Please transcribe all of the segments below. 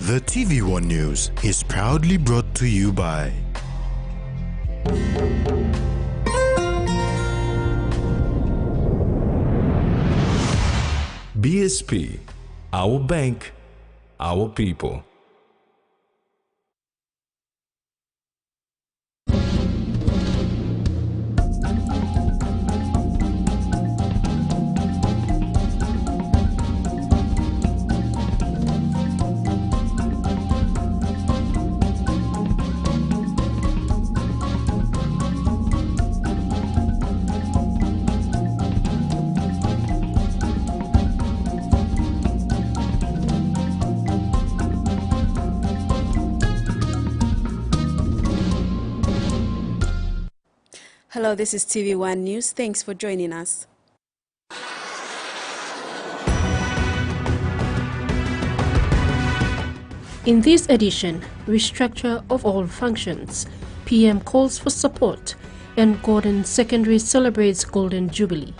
The TVWAN News is proudly brought to you by BSP, our bank, our people. Hello, this is TVWAN News. Thanks for joining us. In this edition, restructure of all functions, PM calls for support, and Gordon Secondary celebrates Golden Jubilee.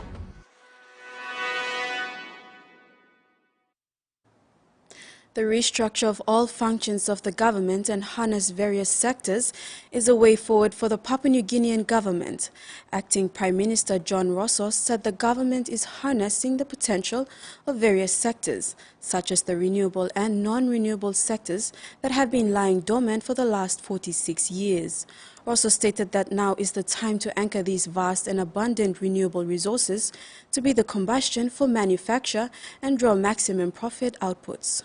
The restructure of all functions of the government and harness various sectors is a way forward for the Papua New Guinean government. Acting Prime Minister John Rossos said the government is harnessing the potential of various sectors, such as the renewable and non-renewable sectors that have been lying dormant for the last 46 years. Rossos stated that now is the time to anchor these vast and abundant renewable resources to be the combustion for manufacture and draw maximum profit outputs.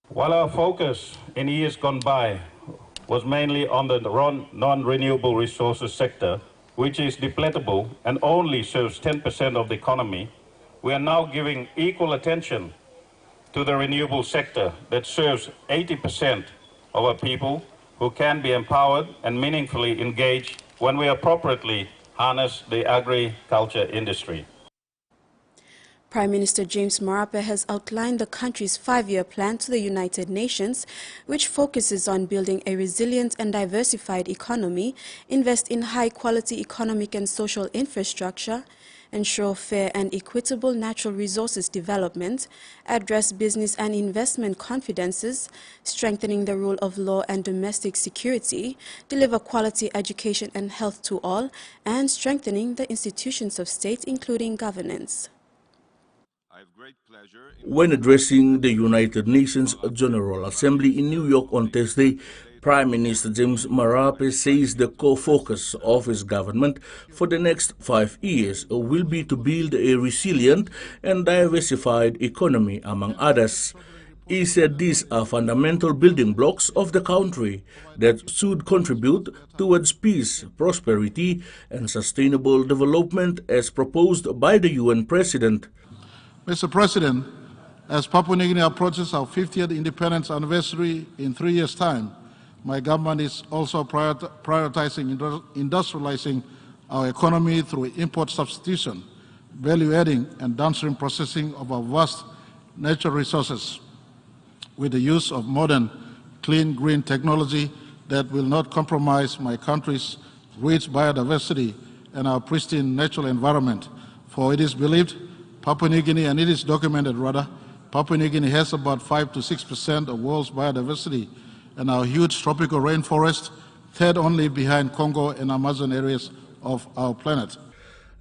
While our focus in years gone by was mainly on the non-renewable resources sector, which is depletable and only serves 10% of the economy, we are now giving equal attention to the renewable sector that serves 80% of our people who can be empowered and meaningfully engaged when we appropriately harness the agriculture industry. Prime Minister James Marape has outlined the country's 5-year plan to the United Nations, which focuses on building a resilient and diversified economy, invest in high-quality economic and social infrastructure, ensure fair and equitable natural resources development, address business and investment confidences, strengthening the rule of law and domestic security, deliver quality education and health to all, and strengthening the institutions of state, including governance. When addressing the United Nations General Assembly in New York on Thursday, Prime Minister James Marape says the core focus of his government for the next 5 years will be to build a resilient and diversified economy, among others. He said these are fundamental building blocks of the country that should contribute towards peace, prosperity, and sustainable development as proposed by the UN President. Mr. President, as Papua New Guinea approaches our 50th independence anniversary in 3 years' time, my government is also prioritizing industrializing our economy through import substitution, value-adding and downstream processing of our vast natural resources with the use of modern, clean, green technology that will not compromise my country's rich biodiversity and our pristine natural environment, for it is believed Papua New Guinea, and it is documented rather, Papua New Guinea has about 5 to 6% of world's biodiversity, and our huge tropical rainforest, third only behind Congo and Amazon areas of our planet.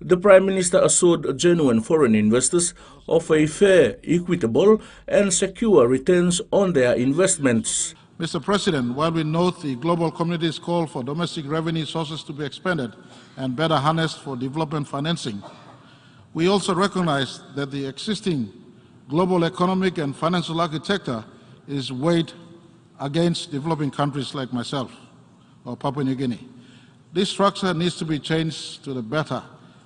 The Prime Minister assured genuine foreign investors of a fair, equitable, and secure returns on their investments. Mr. President, while we note the global community's call for domestic revenue sources to be expanded and better harnessed for development financing, we also recognize that the existing global economic and financial architecture is weighed against developing countries like myself or Papua New Guinea. This structure needs to be changed to the better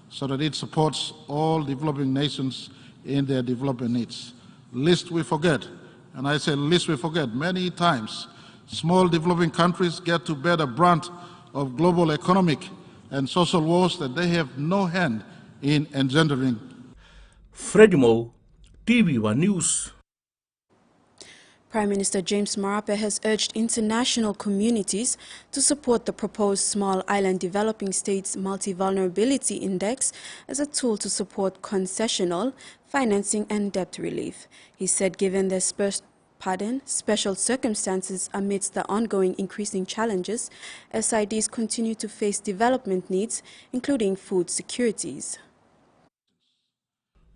so that it supports all developing nations in their development needs. Lest we forget, and I say lest we forget many times, small developing countries get to bear the brunt of global economic and social wars that they have no hand in engendering. Freddie Mo, TVWAN News. Prime Minister James Marape has urged international communities to support the proposed Small Island Developing States Multi-Vulnerability Index as a tool to support concessional, financing and debt relief. He said given their special circumstances amidst the ongoing increasing challenges, SIDs continue to face development needs, including food securities.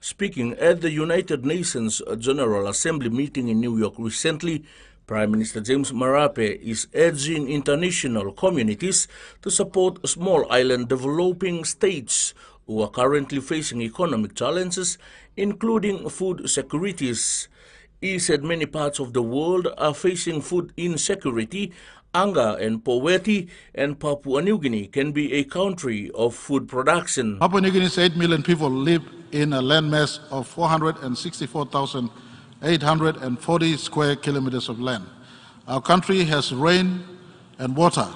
Speaking at the United Nations General Assembly meeting in New York recently, Prime Minister James Marape is urging international communities to support small island developing states who are currently facing economic challenges, including food securities. He said many parts of the world are facing food insecurity, hunger and poverty, and Papua New Guinea can be a country of food production. Papua New Guinea's 8 million people live in a landmass of 464,840 square kilometers of land. Our country has rain and water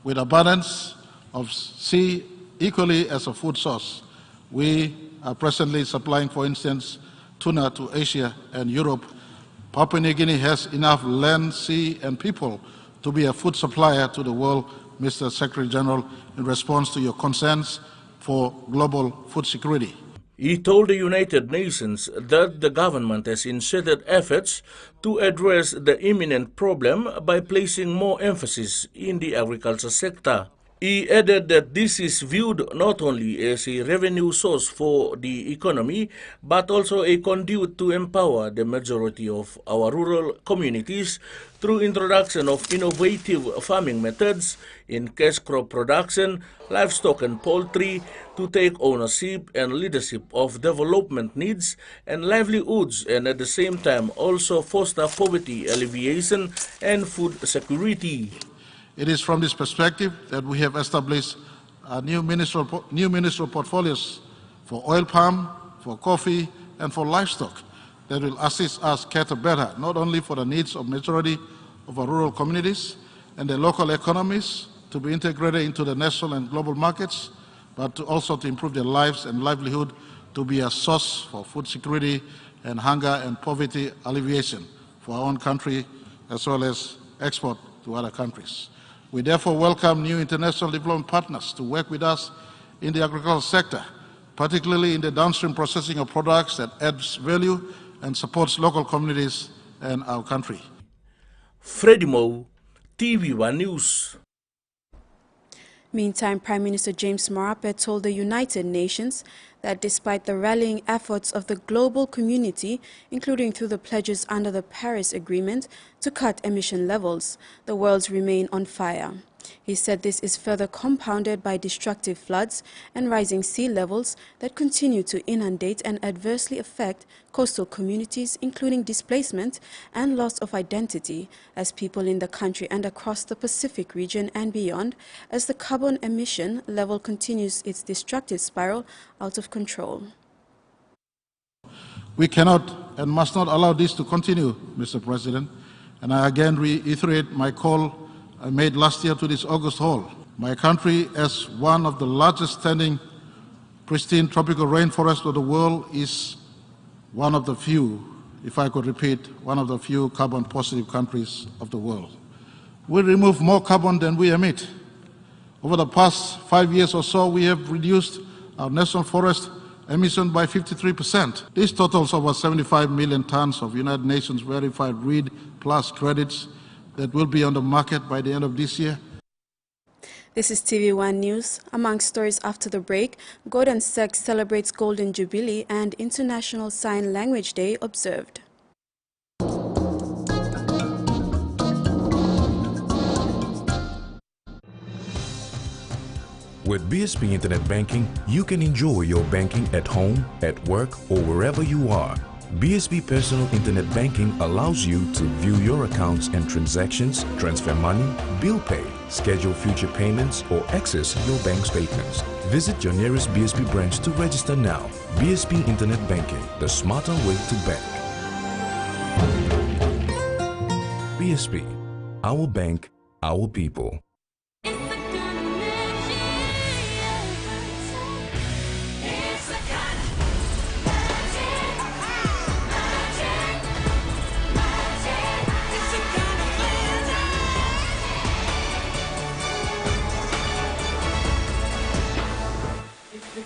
with abundance of sea equally as a food source. We are presently supplying, for instance, tuna to Asia and Europe. Papua New Guinea has enough land, sea, and people to be a food supplier to the world, Mr. Secretary General, in response to your concerns for global food security. He told the United Nations that the government has inserted efforts to address the imminent problem by placing more emphasis in the agriculture sector. He added that this is viewed not only as a revenue source for the economy, but also a conduit to empower the majority of our rural communities through introduction of innovative farming methods in cash crop production, livestock and poultry, to take ownership and leadership of development needs and livelihoods, and at the same time also foster poverty alleviation and food security. It is from this perspective that we have established new ministerial portfolios for oil palm, for coffee, and for livestock that will assist us cater better, not only for the needs of majority of our rural communities and their local economies to be integrated into the national and global markets, but also to improve their lives and livelihood, to be a source for food security and hunger and poverty alleviation for our own country, as well as export to other countries. We therefore welcome new international development partners to work with us in the agricultural sector, particularly in the downstream processing of products that adds value and supports local communities and our country. Freddie Moe, TV1 News. Meantime, Prime Minister James Marape told the United Nations that despite the rallying efforts of the global community, including through the pledges under the Paris Agreement to cut emission levels, the world remains on fire. He said this is further compounded by destructive floods and rising sea levels that continue to inundate and adversely affect coastal communities, including displacement and loss of identity as people in the country and across the Pacific region and beyond, as the carbon emission level continues its destructive spiral out of control. We cannot and must not allow this to continue, Mr. President, and I again reiterate my call I made last year to this August hall. My country, as one of the largest standing pristine tropical rainforests of the world, is one of the few, if I could repeat, one of the few carbon positive countries of the world. We remove more carbon than we emit. Over the past 5 years or so, we have reduced our national forest emission by 53%. This totals over 75 million tons of United Nations verified REED plus credits that will be on the market by the end of this year. This is TV1 News. Among stories after the break, Golden Sex celebrates Golden Jubilee and International Sign Language Day observed. With BSP Internet Banking, you can enjoy your banking at home, at work, or wherever you are. BSP Personal Internet Banking allows you to view your accounts and transactions, transfer money, bill pay, schedule future payments, or access your bank statements. Visit your nearest BSP branch to register now. BSP Internet Banking, the smarter way to bank. BSP, our bank, our people.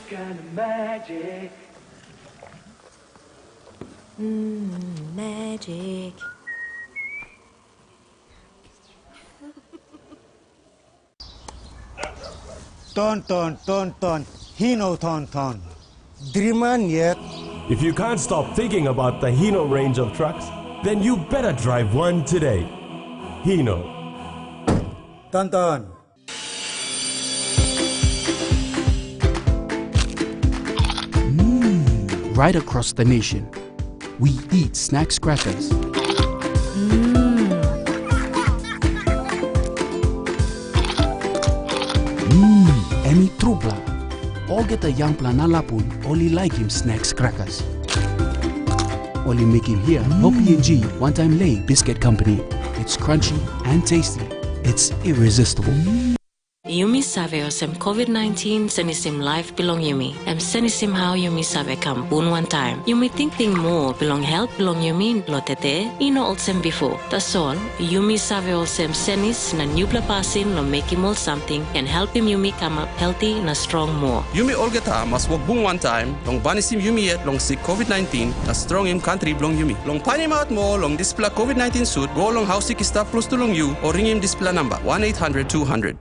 Kind of magic. Magic. Ton, Hino ton. Dreaman yet. If you can't stop thinking about the Hino range of trucks, then you better drive one today. Hino. Ton. Right across the nation, we eat snacks crackers. Emi trupla. All get a young plana lapun, only like him snacks crackers. Only make him here, no PNG, one time lay biscuit company. It's crunchy and tasty. It's irresistible. Yumi save osem COVID-19 senisim life belong Yumi. Em senisim how Yumi save come one time. Yumi think more belong health belong Yumi lotete ino olsem before. That's all. Yumi save osem senis na nubla pasin no make him all something and help him Yumi come up healthy and strong more. Yumi olgeta must work boom one time. Long banisim Yumi yet long sick COVID-19 na strong him country belong Yumi. Long panim out more long display COVID-19 suit go long how sick staff close to long you or ring him display number 1-800-200.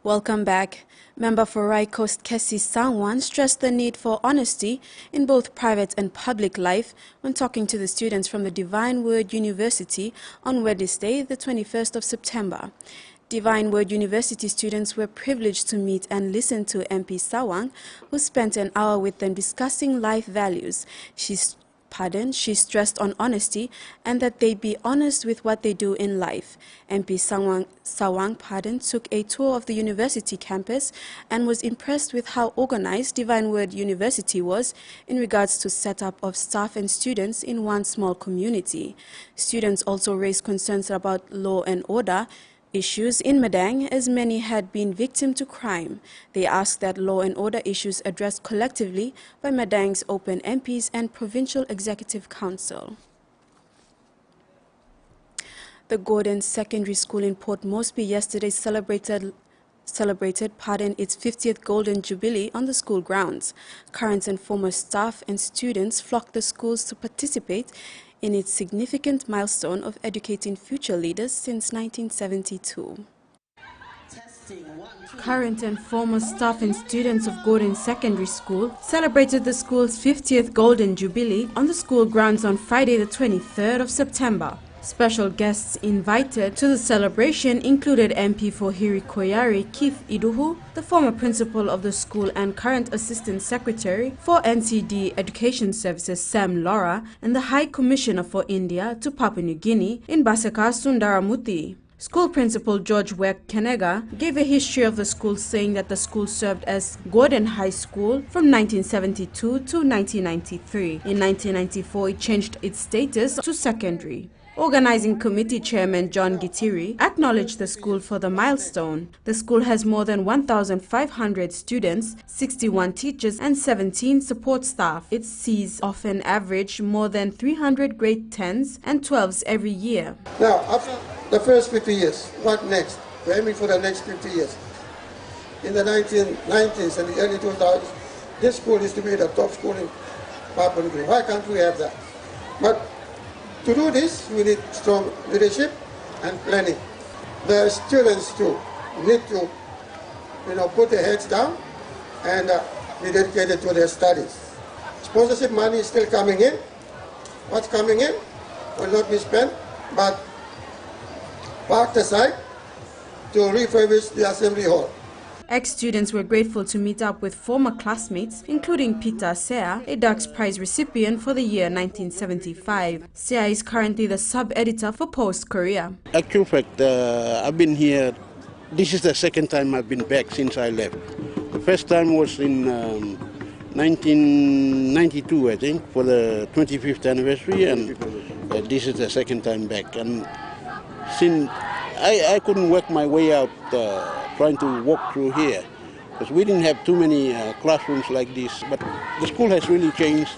Welcome back. Member for Rai Coast Kesi Sangwan stressed the need for honesty in both private and public life when talking to the students from the Divine Word University on Wednesday, the 21st of September. Divine Word University students were privileged to meet and listen to MP Sawang, who spent an hour with them discussing life values. She stressed on honesty and that they be honest with what they do in life. MP Sawang took a tour of the university campus and was impressed with how organized Divine Word University was in regards to setup of staff and students in one small community. Students also raised concerns about law and order issues in Madang, as many had been victim to crime. They asked that law and order issues addressed collectively by Madang's open MPs and Provincial Executive Council. The Gordon Secondary School in Port Moresby yesterday celebrated its 50th Golden Jubilee on the school grounds. Current and former staff and students flocked the schools to participate in its significant milestone of educating future leaders since 1972. Current and former staff and students of Gordon Secondary School celebrated the school's 50th Golden Jubilee on the school grounds on Friday the 23rd of September. Special guests invited to the celebration included MP for Hirikoyari Keith Iduhu, the former principal of the school and current Assistant Secretary for NCD Education Services Sam Laura, and the High Commissioner for India to Papua New Guinea in Basaka Sundaramuthi. School Principal George Weck Kenega gave a history of the school, saying that the school served as Gordon High School from 1972 to 1993. In 1994, it changed its status to secondary. Organizing Committee Chairman John Gitiri acknowledged the school for the milestone. The school has more than 1,500 students, 61 teachers and 17 support staff. It sees off an average more than 300 grade 10s and 12s every year. Now, after the first 50 years, what next? We're aiming for the next 50 years. In the 1990s and the early 2000s, this school used to be the top school in Papua New Guinea. Why can't we have that? But to do this, we need strong leadership and planning. The students too need to, put their heads down and be dedicated to their studies. Sponsorship money is still coming in. What's coming in will not be spent, but parked aside to refurbish the assembly hall. Ex-students were grateful to meet up with former classmates, including Peter Sea, a Dux Prize recipient for the year 1975. Sea is currently the sub-editor for Post Korea. Actual fact, I've been here, this is the second time I've been back since I left. The first time was in 1992, I think, for the 25th anniversary, and this is the second time back. And since I couldn't work my way out trying to walk through here, because we didn't have too many classrooms like this, but the school has really changed.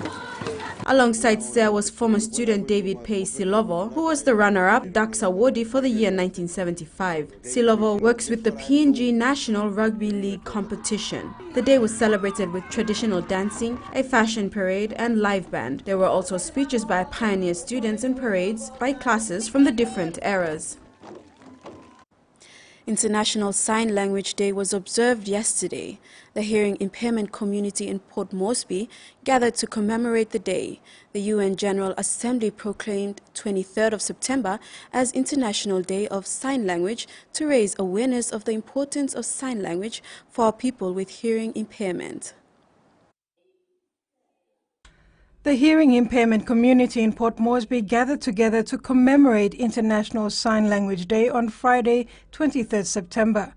Alongside Ser was former student David Pei Silovo, who was the runner-up Dax awardee for the year 1975. Silovo works with the PNG National Rugby League competition. The day was celebrated with traditional dancing, a fashion parade and live band. There were also speeches by pioneer students and parades by classes from the different eras. International Sign Language Day was observed yesterday. The hearing impairment community in Port Moresby gathered to commemorate the day. The UN General Assembly proclaimed 23rd of September as International Day of Sign Language to raise awareness of the importance of sign language for people with hearing impairment. The hearing impairment community in Port Moresby gathered together to commemorate International Sign Language Day on Friday, 23rd September.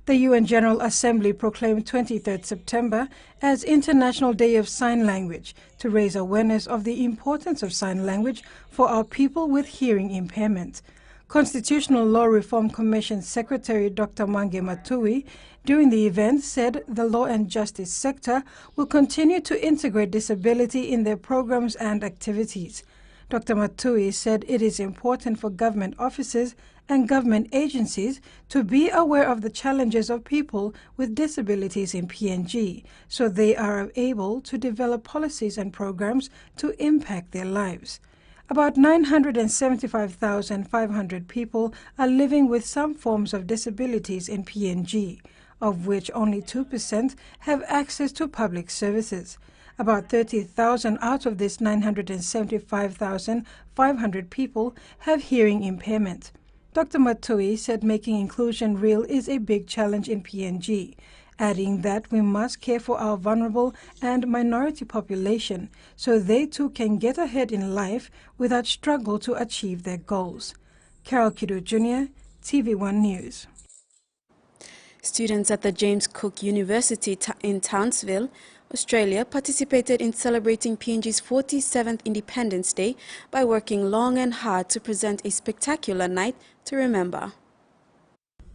The UN General Assembly proclaimed 23rd September as International Day of Sign Language to raise awareness of the importance of sign language for our people with hearing impairment. Constitutional Law Reform Commission Secretary Dr. Mange Matui during the event said the law and justice sector will continue to integrate disability in their programs and activities. Dr. Matui said it is important for government officers and government agencies to be aware of the challenges of people with disabilities in PNG so they are able to develop policies and programs to impact their lives. About 975,500 people are living with some forms of disabilities in PNG, of which only 2% have access to public services. About 30,000 out of this 975,500 people have hearing impairment. Dr. Matui said making inclusion real is a big challenge in PNG, adding that we must care for our vulnerable and minority population so they too can get ahead in life without struggle to achieve their goals. Carol Kido Jr., TVWAN News. Students at the James Cook University in Townsville, Australia, participated in celebrating PNG's 47th Independence Day by working long and hard to present a spectacular night to remember.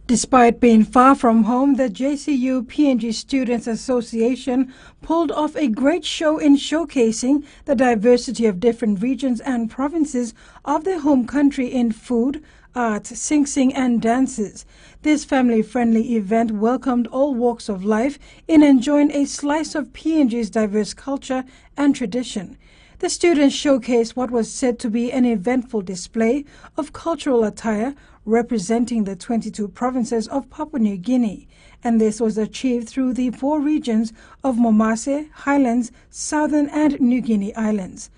Despite being far from home, the JCU PNG Students Association pulled off a great show in showcasing the diversity of different regions and provinces of their home country in food, art, sing and dances. This family-friendly event welcomed all walks of life in enjoying a slice of PNG's diverse culture and tradition. The students showcased what was said to be an eventful display of cultural attire representing the 22 provinces of Papua New Guinea, and this was achieved through the 4 regions of Momase, Highlands, Southern and New Guinea Islands.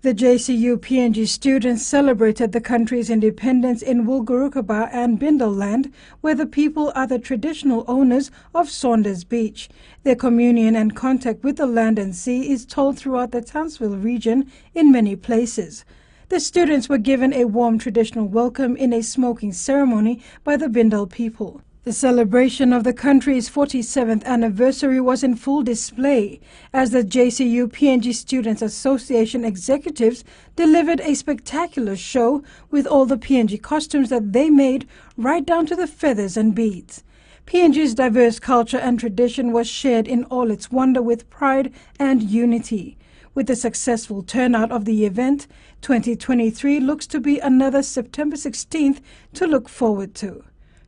The JCU PNG students celebrated the country's independence in Wulgurukaba and Bindal Land, where the people are the traditional owners of Saunders Beach. Their communion and contact with the land and sea is told throughout the Townsville region in many places. The students were given a warm traditional welcome in a smoking ceremony by the Bindal people. The celebration of the country's 47th anniversary was in full display as the JCU PNG Students Association executives delivered a spectacular show with all the PNG costumes that they made right down to the feathers and beads. PNG's diverse culture and tradition was shared in all its wonder with pride and unity. With the successful turnout of the event, 2023 looks to be another September 16th to look forward to.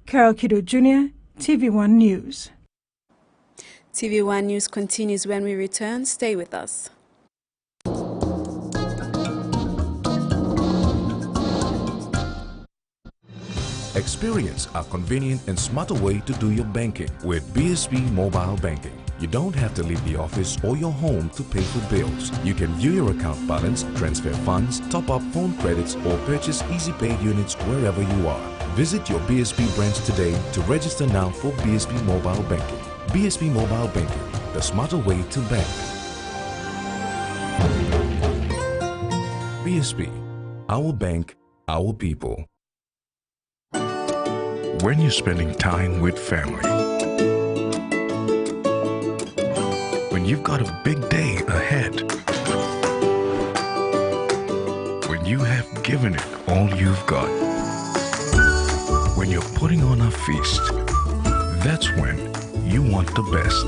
Carol Kido Jr., TVWAN News. TVWAN News continues when we return. Stay with us. Experience a convenient and smarter way to do your banking with BSB Mobile Banking. You don't have to leave the office or your home to pay for bills. You can view your account balance, transfer funds, top up phone credits, or purchase Easy Pay units wherever you are. Visit your BSB branch today to register now for BSB Mobile Banking. BSB Mobile Banking, the smarter way to bank. BSB, our bank, our people. When you're spending time with family, when you've got a big day ahead, when you have given it all you've got, when you're putting on a feast, that's when you want the best.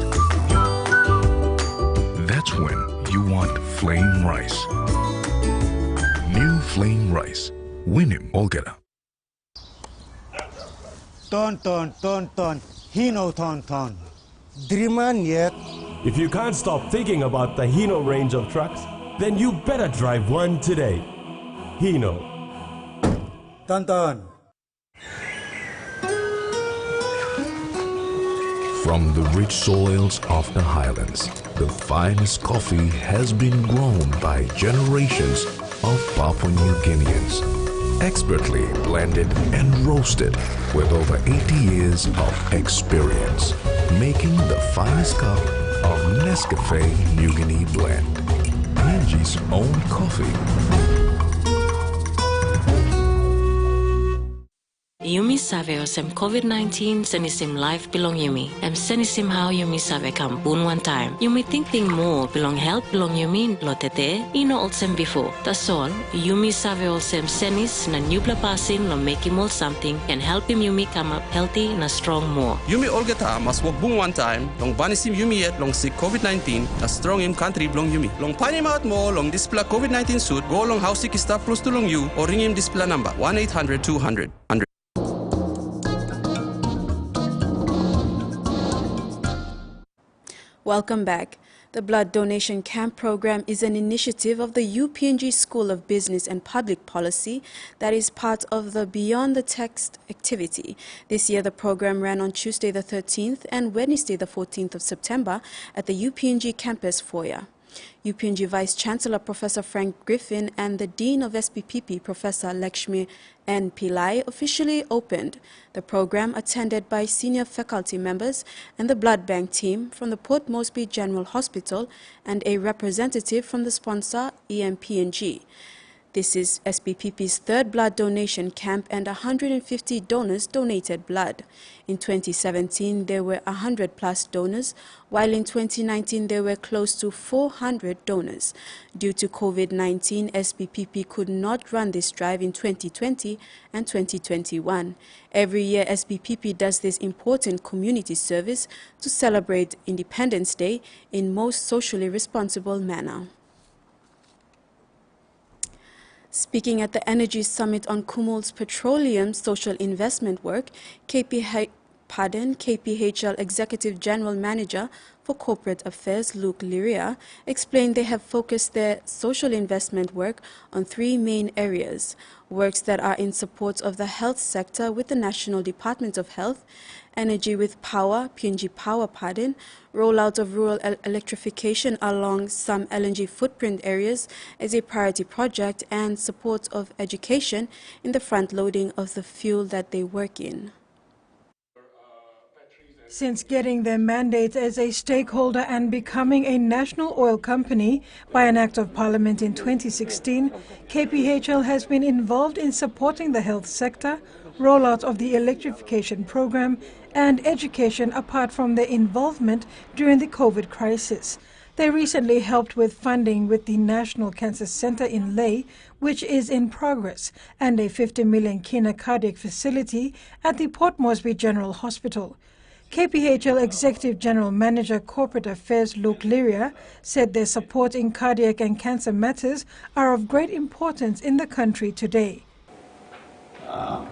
That's when you want flame rice. New flame rice. Win him, Olgeta. Ton, Hino ton. Driman yet. If you can't stop thinking about the Hino range of trucks, then you better drive one today. Hino. Ton. From the rich soils of the highlands, the finest coffee has been grown by generations of Papua New Guineans. Expertly blended and roasted with over 80 years of experience, making the finest cup of Nescafe New Guinea blend. PNG's own coffee. Yumi save osem COVID-19 senisim life belong yumi. Senisim how yumi save kam bun one time. Yumi think more belong health belong yumi lotete ino olsem before. That's all. Yumi save osem senis na nubla passing lo make him all something and help him yumi come up healthy na strong more. Yumi olgeta must work boom one time. Long banisim yumi yet long sick COVID-19 na strong him country belong yumi. Long panim out more long display COVID-19 suit go long how sick staff close to long you or ring him display number 1-800-200. Welcome back. The Blood Donation Camp program is an initiative of the UPNG School of Business and Public Policy that is part of the Beyond the Text activity. This year, the program ran on Tuesday the 13th and Wednesday the 14th of September at the UPNG campus foyer. UPNG Vice Chancellor Professor Frank Griffin and the Dean of SPPP Professor Lakshmi N. Pillai officially opened the program, attended by senior faculty members and the blood bank team from the Port Moresby General Hospital and a representative from the sponsor PNG. This is SPPP's third blood donation camp, and 150 donors donated blood. In 2017, there were 100+ donors, while in 2019 there were close to 400 donors. Due to COVID-19, SPPP could not run this drive in 2020 and 2021. Every year, SPPP does this important community service to celebrate Independence Day in most socially responsible manner. Speaking at the Energy Summit on Kumul's petroleum social investment work, KPHL Executive General Manager for Corporate Affairs, Luke Liria, explained they have focused their social investment work on three main areas: works that are in support of the health sector with the National Department of Health, energy with power, PNG Power, rollout of rural electrification along some LNG footprint areas as a priority project, and support of education in the front loading of the fuel that they work in. Since getting their mandate as a stakeholder and becoming a national oil company by an Act of Parliament in 2016, KPHL has been involved in supporting the health sector, rollout of the electrification program, and education apart from their involvement during the COVID crisis. They recently helped with funding with the National Cancer Center in Lae, which is in progress, and a 50 million kina cardiac facility at the Port Moresby General Hospital. KPHL Executive General Manager Corporate Affairs Luke Liria said their support in cardiac and cancer matters are of great importance in the country today.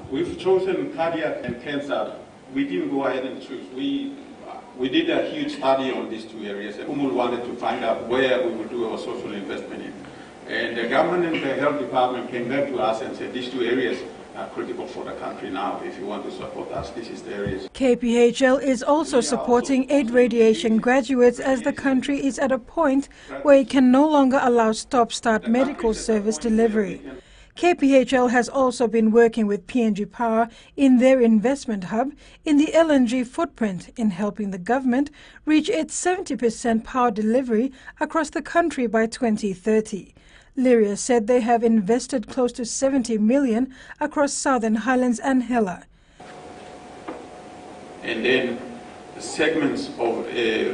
We've chosen cardiac and cancer. We didn't go ahead and choose. We did a huge study on these two areas, and Umul wanted to find out where we would do our social investment in. And the government and the health department came back to us and said these two areas are critical for the country now. If you want to support us, this is the areas. KPHL is also supporting 8 radiation graduates as the country is at a point where it can no longer allow stop-start medical service delivery. KPHL has also been working with PNG Power in their investment hub in the LNG footprint in helping the government reach its 70% power delivery across the country by 2030. Liria said they have invested close to 70 million across Southern Highlands and Hela. And then the segments of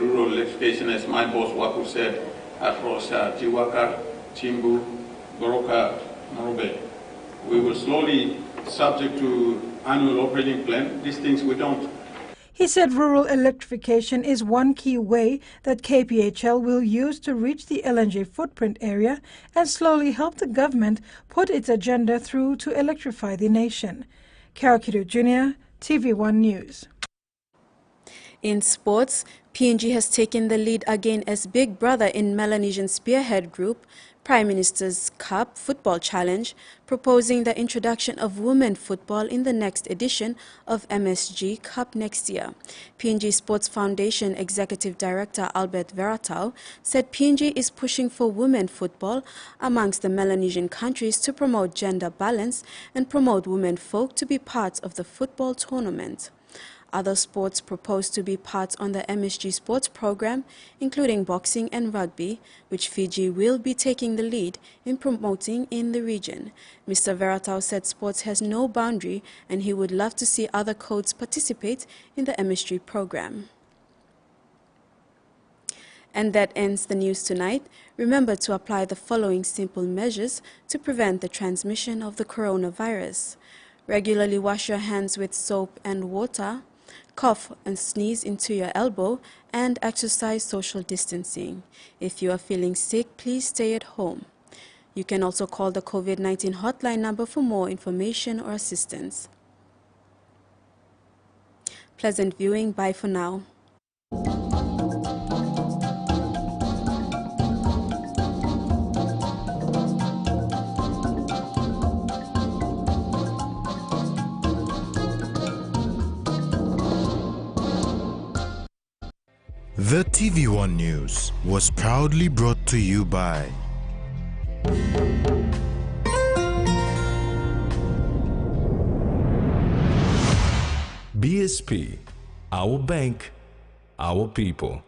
rural electrification, as my boss Waku said, across Jiwaka, Chimbu, Goroka, Morobe. We will slowly, subject to annual operating plan. These things we don't. He said rural electrification is one key way that KPHL will use to reach the LNG footprint area and slowly help the government put its agenda through to electrify the nation. Karakiru Jr., TV1 News. In sports, PNG has taken the lead again as big brother in Melanesian spearhead group Prime Minister's Cup Football Challenge, proposing the introduction of women football in the next edition of MSG Cup next year. PNG Sports Foundation Executive Director Albert Veratau said PNG is pushing for women football amongst the Melanesian countries to promote gender balance and promote women folk to be part of the football tournament. Other sports proposed to be part on the MSG sports program, including boxing and rugby, which Fiji will be taking the lead in promoting in the region. Mr. Veratau said sports has no boundary and he would love to see other codes participate in the MSG program. And that ends the news tonight. Remember to apply the following simple measures to prevent the transmission of the coronavirus. Regularly wash your hands with soap and water. Cough and sneeze into your elbow, and exercise social distancing. If you are feeling sick, please stay at home. You can also call the COVID-19 hotline number for more information or assistance. Pleasant viewing. Bye for now. The TV1 News was proudly brought to you by BSP, our bank, our people.